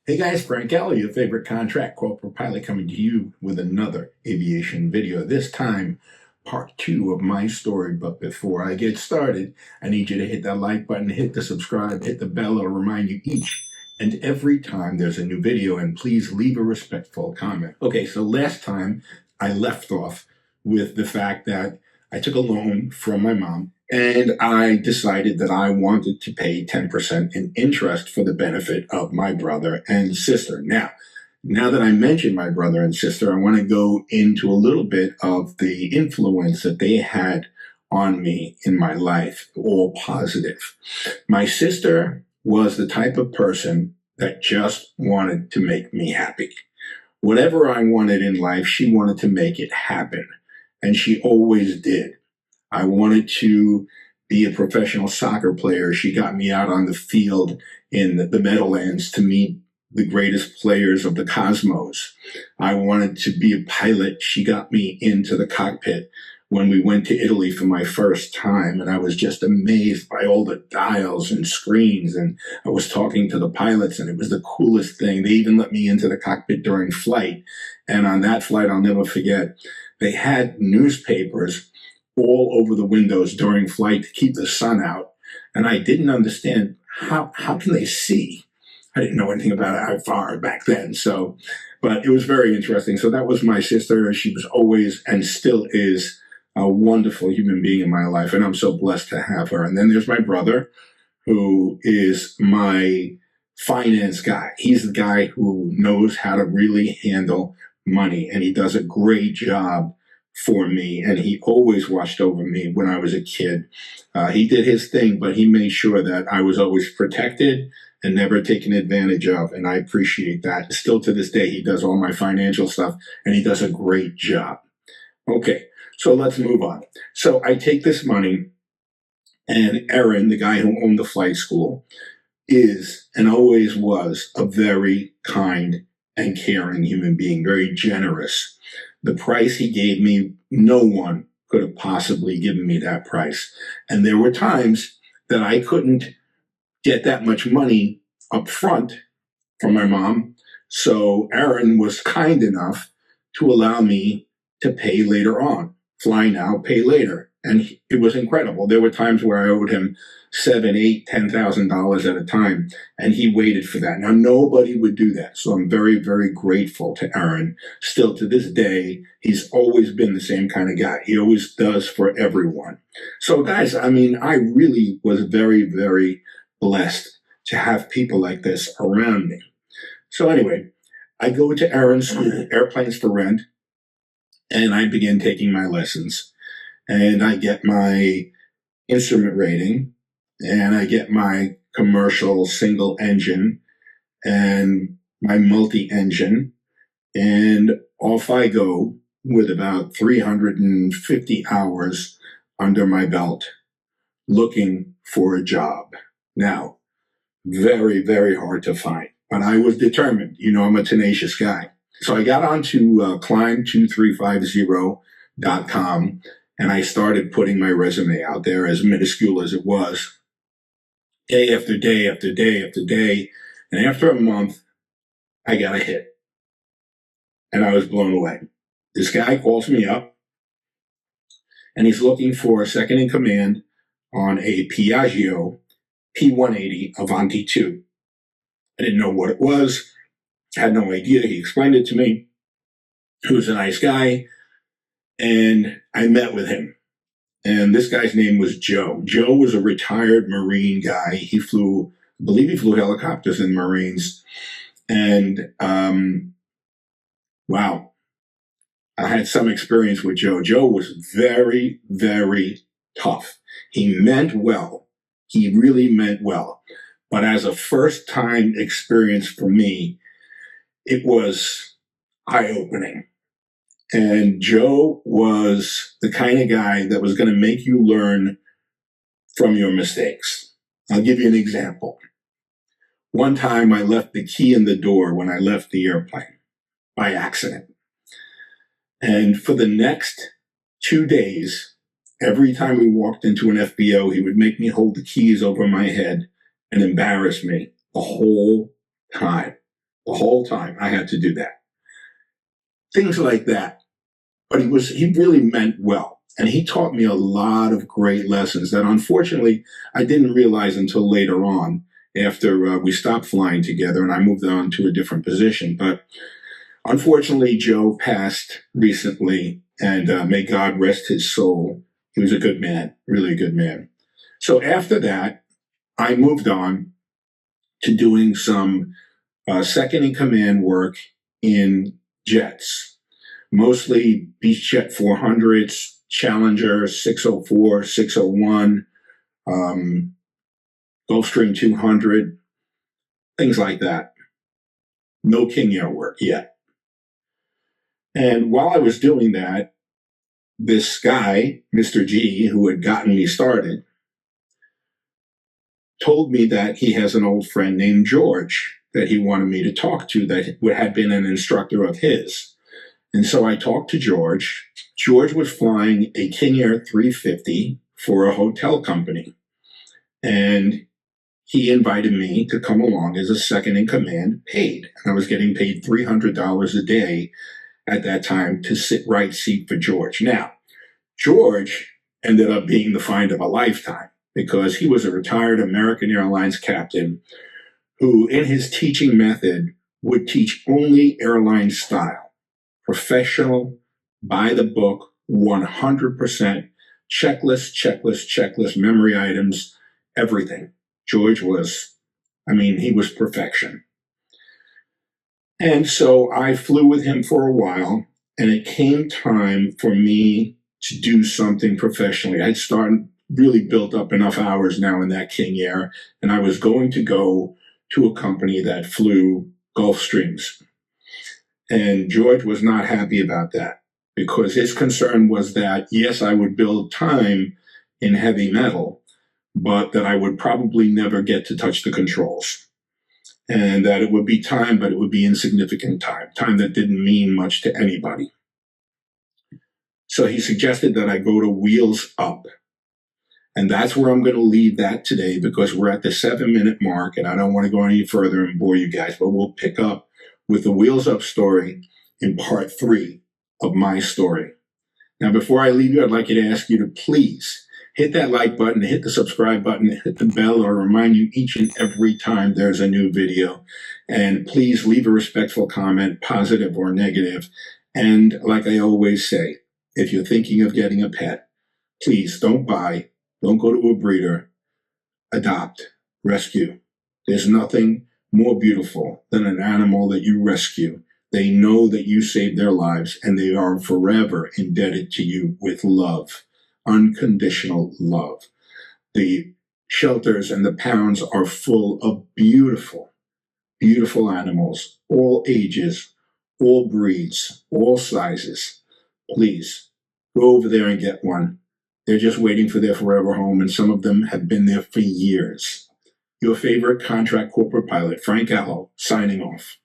Hey guys, Frank Kelly, your favorite contract corporate pilot, coming to you with another aviation video. This time, part 2 of my story. But before I get started, I need you to hit that like button, hit the subscribe, hit the bell. It'll remind you each and every time there's a new video, and please leave a respectful comment. Okay, so last time I left off with the fact that I took a loan from my mom, and I decided that I wanted to pay 10% in interest for the benefit of my brother and sister. Now that I mentioned my brother and sister, I want to go into a little bit of the influence that they had on me in my life, all positive. My sister was the type of person that just wanted to make me happy. Whatever I wanted in life, she wanted to make it happen, and she always did. I wanted to be a professional soccer player. She got me out on the field in the Meadowlands to meet the greatest players of the cosmos. I wanted to be a pilot. She got me into the cockpit when we went to Italy for my first time, and I was just amazed by all the dials and screens, and I was talking to the pilots, and it was the coolest thing. They even let me into the cockpit during flight, and on that flight, I'll never forget, they had newspapers all over the windows during flight to keep the sun out. And I didn't understand how can they see? I didn't know anything about IFR back then. But it was very interesting. So that was my sister. She was always and still is a wonderful human being in my life. And I'm so blessed to have her. And then there's my brother, who is my finance guy. He's the guy who knows how to really handle money. And he does a great job for me, and he always watched over me when I was a kid. He did his thing, but he made sure that I was always protected and never taken advantage of, and I appreciate that. Still to this day, he does all my financial stuff, and he does a great job. Okay, so let's move on. So I take this money, and Aaron, the guy who owned the flight school, is and always was a very kind and caring human being, very generous. The price he gave me, no one could have possibly given me that price. And there were times that I couldn't get that much money up front from my mom. So Aaron was kind enough to allow me to pay later on. Fly now, pay later. And it was incredible. There were times where I owed him $7,000, $8,000, $10,000 at a time, and he waited for that. Now, nobody would do that, so I'm very, very grateful to Aaron. Still to this day, he's always been the same kind of guy. He always does for everyone. So, guys, I really was very, very blessed to have people like this around me. So anyway, I go to Aaron's school, Airplanes for Rent, and I begin taking my lessons. And I get my instrument rating, and I get my commercial single engine and my multi-engine, and off I go with about 350 hours under my belt looking for a job. Now, very, very hard to find, but I was determined. I'm a tenacious guy. So I got onto climb2350.com, and I started putting my resume out there, as minuscule as it was, day after day after day after day. And after a month, I got a hit. And I was blown away. This guy calls me up, and he's looking for a second in command on a Piaggio P180 Avanti 2. I didn't know what it was. Had no idea. He explained it to me. He was a nice guy. And I met with him. And this guy's name was Joe. Joe was a retired Marine guy. I believe he flew helicopters in Marines. And, wow, I had some experience with Joe. Joe was very, very tough. He meant well. He really meant well. But as a first-time experience for me, it was eye-opening. And Joe was the kind of guy that was going to make you learn from your mistakes. I'll give you an example. One time I left the key in the door when I left the airplane by accident. And for the next 2 days, every time we walked into an FBO, he would make me hold the keys over my head and embarrass me the whole time. The whole time I had to do that. Things like that. But he really meant well. And he taught me a lot of great lessons that unfortunately I didn't realize until later on after we stopped flying together and I moved on to a different position. But unfortunately, Joe passed recently, and may God rest his soul. He was a good man, really a good man. So after that, I moved on to doing some second in command work in jets, mostly Beach Jet 400s, Challenger 604, 601, Gulfstream 200, things like that. No King Air work yet. And while I was doing that, this guy, Mr. G, who had gotten me started, told me that he has an old friend named George that he wanted me to talk to that had been an instructor of his. And so I talked to George. George was flying a King Air 350 for a hotel company. And he invited me to come along as a second in command, paid. And I was getting paid $300 a day at that time to sit right seat for George. Now, George ended up being the find of a lifetime because he was a retired American Airlines captain who, in his teaching method, would teach only airline style, professional, by the book, 100%, checklist, memory items, everything. George was, he was perfection. And so I flew with him for a while, and it came time for me to do something professionally. I'd really built up enough hours now in that King Air, and I was going to go to a company that flew Gulfstreams. And George was not happy about that because his concern was that, yes, I would build time in heavy metal, but that I would probably never get to touch the controls. And that it would be time, but it would be insignificant time that didn't mean much to anybody. So he suggested that I go to Wheels Up. And that's where I'm going to leave that today because we're at the 7-minute mark and I don't want to go any further and bore you guys, but we'll pick up with the Wheels Up story in part 3 of my story. Now, before I leave you, I'd like you to ask you to please hit that like button, hit the subscribe button, hit the bell, or remind you each and every time there's a new video. And please leave a respectful comment, positive or negative. And like I always say, if you're thinking of getting a pet, please don't buy, don't go to a breeder, adopt, rescue. There's nothing more beautiful than an animal that you rescue. They know that you saved their lives and they are forever indebted to you with love. Unconditional love. The shelters and the pounds are full of beautiful, beautiful animals, all ages, all breeds, all sizes. Please go over there and get one. They're just waiting for their forever home, and some of them have been there for years. Your favorite contract corporate pilot, Frank Allo, signing off.